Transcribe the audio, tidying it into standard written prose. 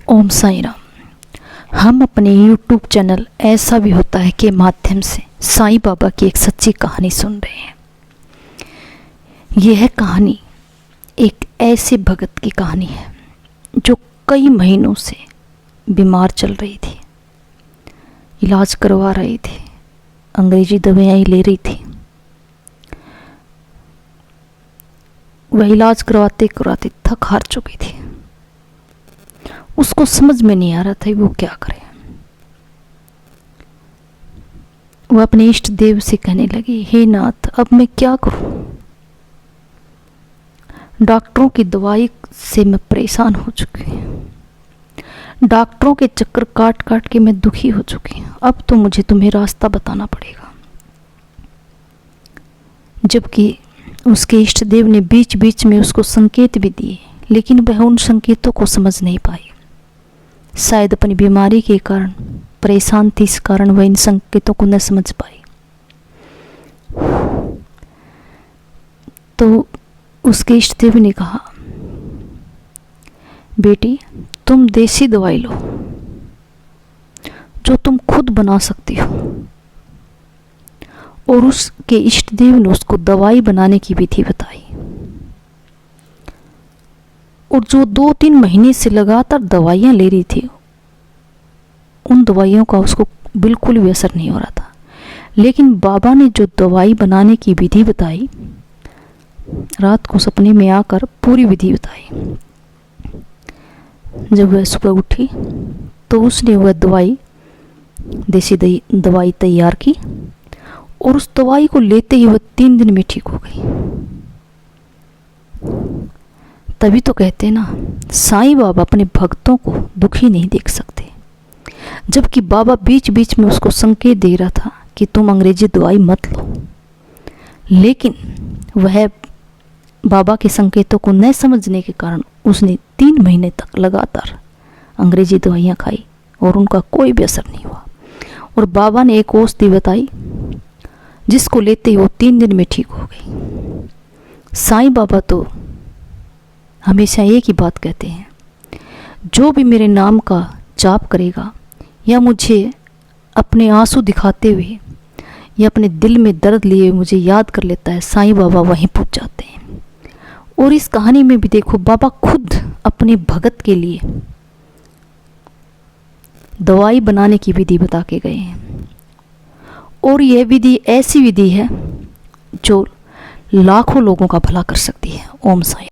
ओम साईं राम। हम अपने YouTube channel ऐसा भी होता है के माध्यम से साईं बाबा की एक सच्ची कहानी सुन रहे हैं। यह कहानी एक ऐसे भगत की कहानी है जो कई महीनों से बीमार चल रही थी, इलाज करवा रही थी, अंग्रेजी दवाएं ले रही थी। वह इलाज करवाते करवाते थक हार चुकी थी। उसको समझ में नहीं आ रहा था वो क्या करे। वह अपने इष्ट देव से कहने लगी, हे नाथ, अब मैं क्या करूं? डॉक्टरों की दवाई से मैं परेशान हो चुकी हूं। डॉक्टरों के चक्कर काट काट के मैं दुखी हो चुकी हूं। अब तो मुझे तुम्हें रास्ता बताना पड़ेगा। जबकि उसके इष्ट देव ने बीच बीच में उसको संकेत भी दिए, लेकिन वह उन संकेतों को समझ नहीं पाई। शायद अपनी बीमारी के कारण परेशान थी, इस कारण वह इन संकेतों को न समझ पाई। तो उसके इष्ट देव ने कहा, बेटी, तुम देसी दवाई लो जो तुम खुद बना सकती हो। और उसके इष्ट देव ने उसको दवाई बनाने की विधि बताई। और जो 2-3 महीने से लगातार दवाइयां ले रही थी, उन दवाइयों का उसको बिल्कुल भी असर नहीं हो रहा था। लेकिन बाबा ने जो दवाई बनाने की विधि बताई, रात को सपने में आकर पूरी विधि बताई। जब वह सुबह उठी तो उसने वह देसी दवाई तैयार की और उस दवाई को लेते ही वह 3 दिन में ठीक हो गई। तभी तो कहते हैं ना, साईं बाबा अपने भक्तों को दुखी नहीं देख सकते। जबकि बाबा बीच बीच में उसको संकेत दे रहा था कि तुम अंग्रेजी दवाई मत लो, लेकिन वह बाबा के संकेतों को न समझने के कारण उसने 3 महीने तक लगातार अंग्रेजी दवाइयाँ खाई और उनका कोई भी असर नहीं हुआ। और बाबा ने एक औषधि बताई जिसको लेते ही वो 3 दिन में ठीक हो गई। साईं बाबा तो हमेशा एक ही बात कहते हैं, जो भी मेरे नाम का जाप करेगा या मुझे अपने आंसू दिखाते हुए या अपने दिल में दर्द लिए मुझे याद कर लेता है, साईं बाबा वहीं पहुंच जाते हैं। और इस कहानी में भी देखो, बाबा खुद अपने भगत के लिए दवाई बनाने की विधि बता के गए हैं। और यह विधि ऐसी विधि है जो लाखों लोगों का भला कर सकती है। ओम साईं।